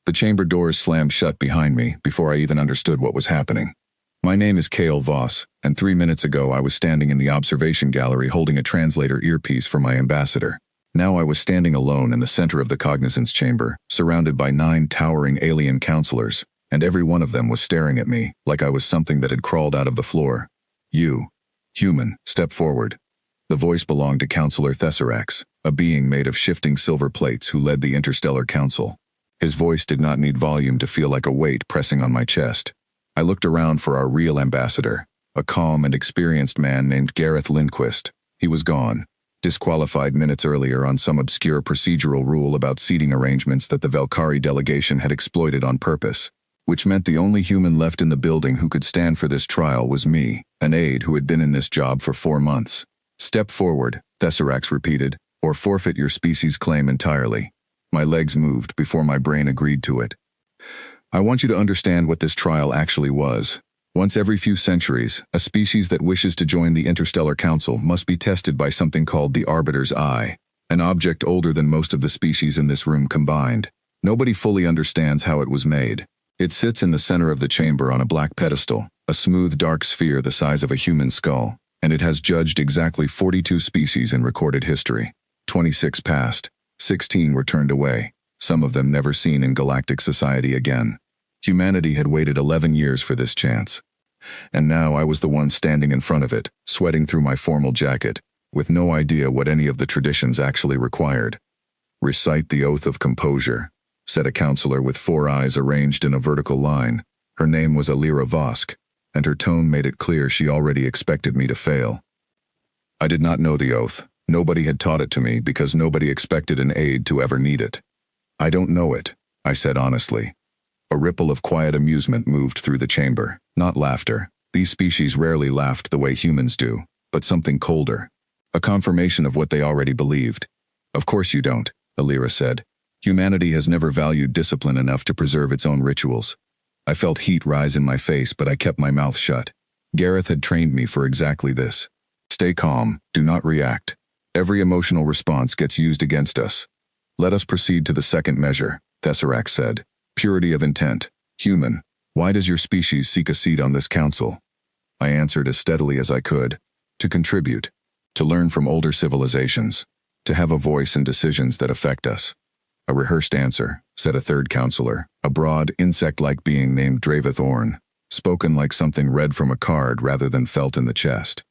The chamber doors slammed shut behind me before I even understood what was happening. My name is Kale Voss, and 3 minutes ago I was standing in the observation gallery holding a translator earpiece for my ambassador. Now I was standing alone in the center of the cognizance chamber, surrounded by 9 towering alien counselors, and every one of them was staring at me like I was something that had crawled out of the floor. You, human, step forward. The voice belonged to Counselor Thesserax, a being made of shifting silver plates who led the Interstellar Council. His voice did not need volume to feel like a weight pressing on my chest. I looked around for our real ambassador, a calm and experienced man named Gareth Lindquist. He was gone, disqualified minutes earlier on some obscure procedural rule about seating arrangements that the Valkyrie delegation had exploited on purpose, which meant the only human left in the building who could stand for this trial was me, an aide who had been in this job for 4 months. Step forward, Thesserax repeated, or forfeit your species claim entirely. My legs moved before my brain agreed to it. I want you to understand what this trial actually was. Once every few centuries, a species that wishes to join the Interstellar Council must be tested by something called the Arbiter's Eye, an object older than most of the species in this room combined. Nobody fully understands how it was made. It sits in the center of the chamber on a black pedestal, a smooth dark sphere the size of a human skull, and it has judged exactly 42 species in recorded history. 26 passed. 16 were turned away, some of them never seen in galactic society again. Humanity had waited 11 years for this chance. And now I was the one standing in front of it, sweating through my formal jacket, with no idea what any of the traditions actually required. Recite the oath of composure, said a counselor with 4 eyes arranged in a vertical line. Her name was Alira Vosk, and her tone made it clear she already expected me to fail. I did not know the oath. Nobody had taught it to me because nobody expected an aide to ever need it. I don't know it, I said honestly. A ripple of quiet amusement moved through the chamber, not laughter. These species rarely laughed the way humans do, but something colder. A confirmation of what they already believed. Of course you don't, Alira said. Humanity has never valued discipline enough to preserve its own rituals. I felt heat rise in my face, but I kept my mouth shut. Gareth had trained me for exactly this. Stay calm, do not react. Every emotional response gets used against us. Let us proceed to the second measure, Thesserax said. Purity of intent. Human, why does your species seek a seat on this council? I answered as steadily as I could. To contribute. To learn from older civilizations. To have a voice in decisions that affect us. A rehearsed answer, said a third counselor, a broad, insect-like being named Dravith Orn, spoken like something read from a card rather than felt in the chest.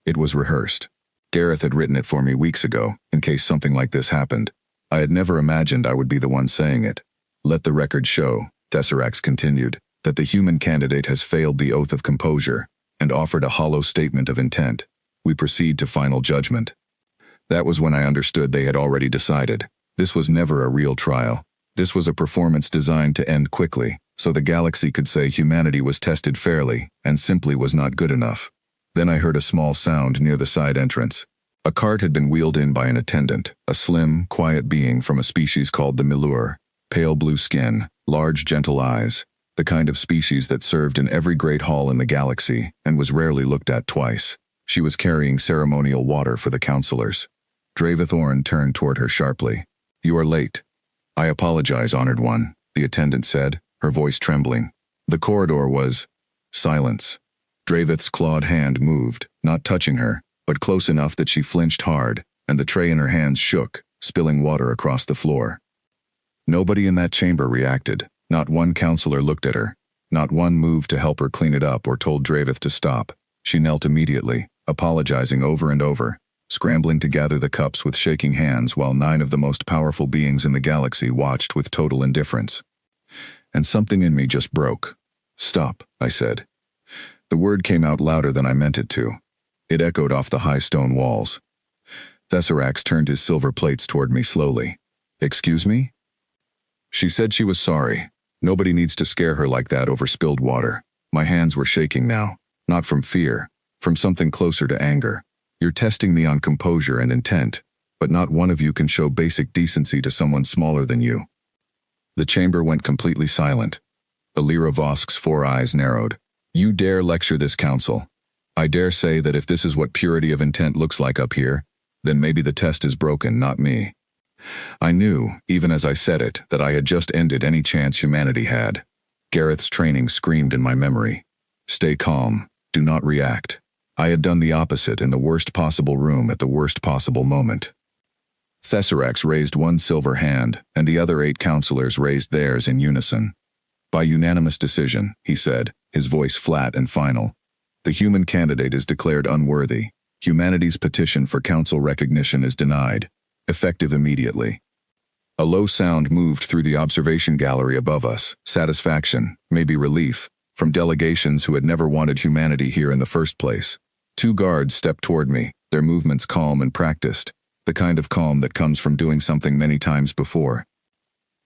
It was rehearsed. Gareth had written it for me weeks ago, in case something like this happened. I had never imagined I would be the one saying it. Let the record show, Thesserax continued, that the human candidate has failed the oath of composure and offered a hollow statement of intent. We proceed to final judgment. That was when I understood they had already decided. This was never a real trial. This was a performance designed to end quickly, so the galaxy could say humanity was tested fairly and simply was not good enough. Then I heard a small sound near the side entrance. A cart had been wheeled in by an attendant, a slim, quiet being from a species called the Milur, pale blue skin, large, gentle eyes, the kind of species that served in every great hall in the galaxy and was rarely looked at twice. She was carrying ceremonial water for the counselors. Dravith Orn turned toward her sharply. You are late. I apologize, Honored One, the attendant said, her voice trembling. The corridor was silence. Dravith's clawed hand moved, not touching her, but close enough that she flinched hard, and the tray in her hands shook, spilling water across the floor. Nobody in that chamber reacted. Not one counselor looked at her. Not one moved to help her clean it up or told Dravith to stop. She knelt immediately, apologizing over and over, scrambling to gather the cups with shaking hands while 9 of the most powerful beings in the galaxy watched with total indifference. And something in me just broke. Stop, I said. The word came out louder than I meant it to. It echoed off the high stone walls. Thesserax turned his silver plates toward me slowly. Excuse me? She said she was sorry. Nobody needs to scare her like that over spilled water. My hands were shaking now, not from fear, from something closer to anger. You're testing me on composure and intent, but not one of you can show basic decency to someone smaller than you. The chamber went completely silent. Alira Vosk's 4 eyes narrowed. You dare lecture this council? I dare say that if this is what purity of intent looks like up here, then maybe the test is broken, not me. I knew, even as I said it, that I had just ended any chance humanity had. Gareth's training screamed in my memory. Stay calm. Do not react. I had done the opposite in the worst possible room at the worst possible moment. Thesserax raised one silver hand, and the other 8 counselors raised theirs in unison. By unanimous decision, he said, his voice flat and final. The human candidate is declared unworthy. Humanity's petition for council recognition is denied. Effective immediately. A low sound moved through the observation gallery above us, satisfaction, maybe relief, from delegations who had never wanted humanity here in the first place. 2 guards stepped toward me, their movements calm and practiced, the kind of calm that comes from doing something many times before.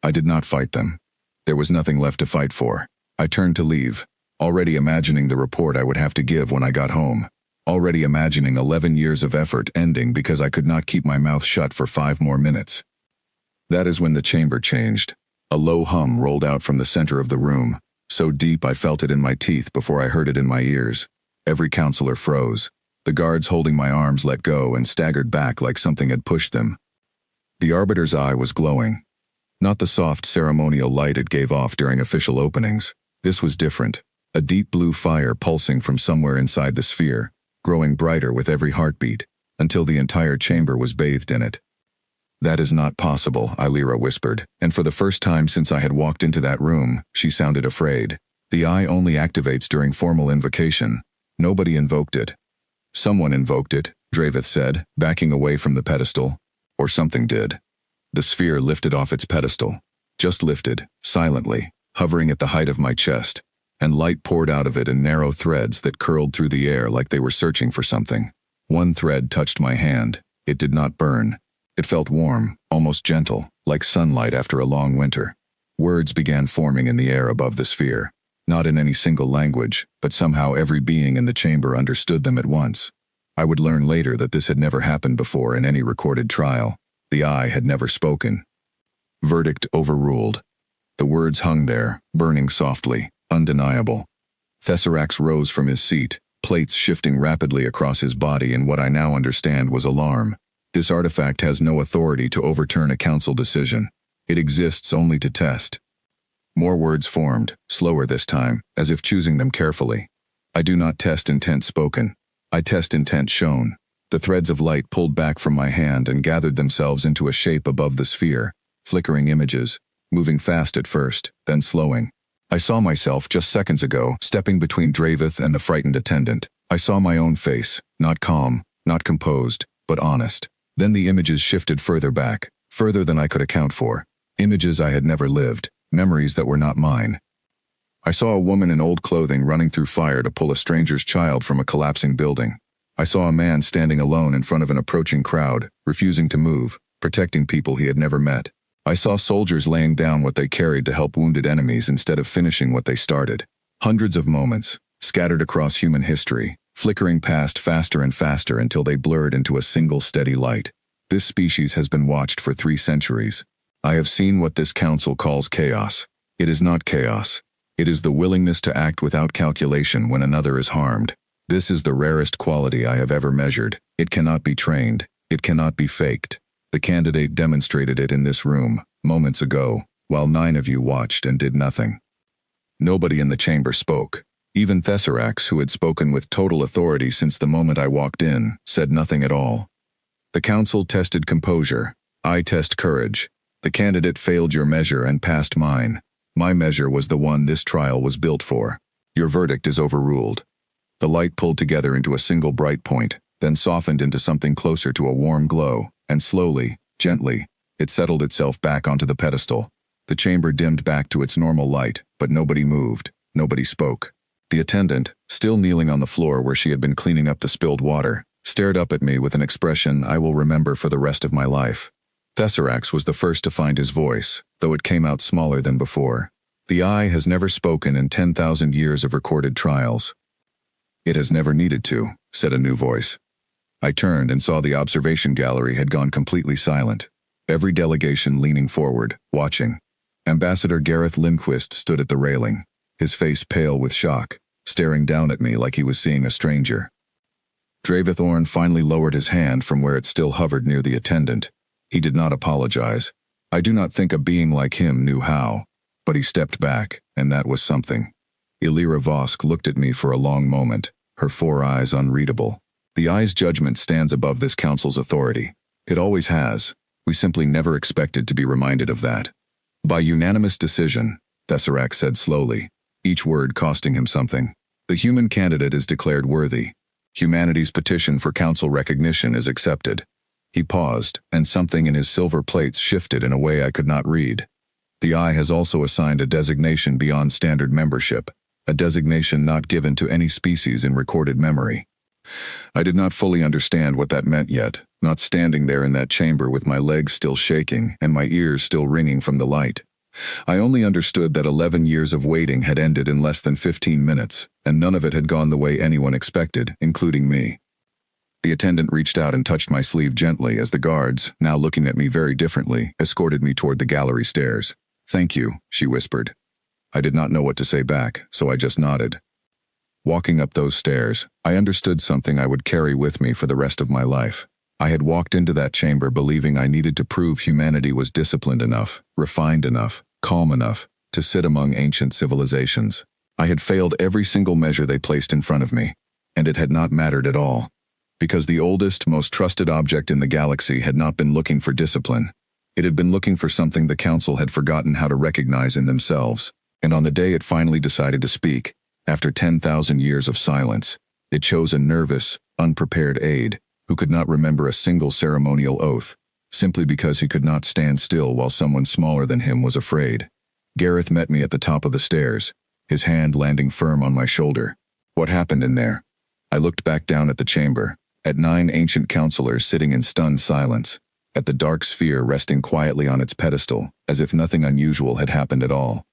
I did not fight them. There was nothing left to fight for. I turned to leave, already imagining the report I would have to give when I got home, already imagining 11 years of effort ending because I could not keep my mouth shut for 5 more minutes. That is when the chamber changed. A low hum rolled out from the center of the room, so deep I felt it in my teeth before I heard it in my ears. Every counselor froze. The guards holding my arms let go and staggered back like something had pushed them. The arbiter's eye was glowing. Not the soft ceremonial light it gave off during official openings. This was different. A deep blue fire pulsing from somewhere inside the sphere, growing brighter with every heartbeat, until the entire chamber was bathed in it. That is not possible, Illyra whispered, and for the first time since I had walked into that room, she sounded afraid. The eye only activates during formal invocation. Nobody invoked it. Someone invoked it, Dravith said, backing away from the pedestal. Or something did. The sphere lifted off its pedestal. Just lifted, silently, hovering at the height of my chest, and light poured out of it in narrow threads that curled through the air like they were searching for something. One thread touched my hand. It did not burn. It felt warm, almost gentle, like sunlight after a long winter. Words began forming in the air above the sphere. Not in any single language, but somehow every being in the chamber understood them at once. I would learn later that this had never happened before in any recorded trial. The eye had never spoken. Verdict overruled. The words hung there, burning softly, undeniable. Thesserax rose from his seat, plates shifting rapidly across his body in what I now understand was alarm. This artifact has no authority to overturn a council decision. It exists only to test. More words formed, slower this time, as if choosing them carefully. I do not test intent spoken. I test intent shown. The threads of light pulled back from my hand and gathered themselves into a shape above the sphere, flickering images, moving fast at first, then slowing. I saw myself just seconds ago, stepping between Dravith and the frightened attendant. I saw my own face, not calm, not composed, but honest. Then the images shifted further back, further than I could account for. Images I had never lived, memories that were not mine. I saw a woman in old clothing running through fire to pull a stranger's child from a collapsing building. I saw a man standing alone in front of an approaching crowd, refusing to move, protecting people he had never met. I saw soldiers laying down what they carried to help wounded enemies instead of finishing what they started. Hundreds of moments, scattered across human history, flickering past faster and faster until they blurred into a single steady light. This species has been watched for 3 centuries. I have seen what this council calls chaos. It is not chaos. It is the willingness to act without calculation when another is harmed. This is the rarest quality I have ever measured. It cannot be trained. It cannot be faked. The candidate demonstrated it in this room, moments ago, while 9 of you watched and did nothing. Nobody in the chamber spoke. Even Thesserax, who had spoken with total authority since the moment I walked in, said nothing at all. The council tested composure. I test courage. The candidate failed your measure and passed mine. My measure was the one this trial was built for. Your verdict is overruled. The light pulled together into a single bright point, then softened into something closer to a warm glow, and slowly, gently, it settled itself back onto the pedestal. The chamber dimmed back to its normal light, but nobody moved, nobody spoke. The attendant, still kneeling on the floor where she had been cleaning up the spilled water, stared up at me with an expression I will remember for the rest of my life. Thesserax was the first to find his voice, though it came out smaller than before. The eye has never spoken in 10,000 years of recorded trials. It has never needed to, said a new voice. I turned and saw the observation gallery had gone completely silent. Every delegation leaning forward, watching. Ambassador Gareth Lindquist stood at the railing, his face pale with shock, staring down at me like he was seeing a stranger. Dravith Orn finally lowered his hand from where it still hovered near the attendant. He did not apologize. I do not think a being like him knew how. But he stepped back, and that was something. Illyra Vosk looked at me for a long moment, her 4 eyes unreadable. The eye's judgment stands above this council's authority. It always has. We simply never expected to be reminded of that. By unanimous decision, Tesseract said slowly, each word costing him something. The human candidate is declared worthy. Humanity's petition for council recognition is accepted. He paused, and something in his silver plates shifted in a way I could not read. The eye has also assigned a designation beyond standard membership, a designation not given to any species in recorded memory. I did not fully understand what that meant yet, not standing there in that chamber with my legs still shaking and my ears still ringing from the light. I only understood that 11 years of waiting had ended in less than 15 minutes, and none of it had gone the way anyone expected, including me. The attendant reached out and touched my sleeve gently as the guards, now looking at me very differently, escorted me toward the gallery stairs. "Thank you," she whispered. I did not know what to say back, so I just nodded. Walking up those stairs, I understood something I would carry with me for the rest of my life. I had walked into that chamber believing I needed to prove humanity was disciplined enough, refined enough, calm enough, to sit among ancient civilizations. I had failed every single measure they placed in front of me, and it had not mattered at all. Because the oldest, most trusted object in the galaxy had not been looking for discipline. It had been looking for something the Council had forgotten how to recognize in themselves, and on the day it finally decided to speak, after 10,000 years of silence, it chose a nervous, unprepared aide, who could not remember a single ceremonial oath, simply because he could not stand still while someone smaller than him was afraid. Gareth met me at the top of the stairs, his hand landing firm on my shoulder. What happened in there? I looked back down at the chamber, at 9 ancient counselors sitting in stunned silence, at the dark sphere resting quietly on its pedestal, as if nothing unusual had happened at all.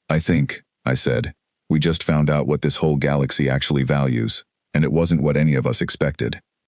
I think, I said, we just found out what this whole galaxy actually values, and it wasn't what any of us expected.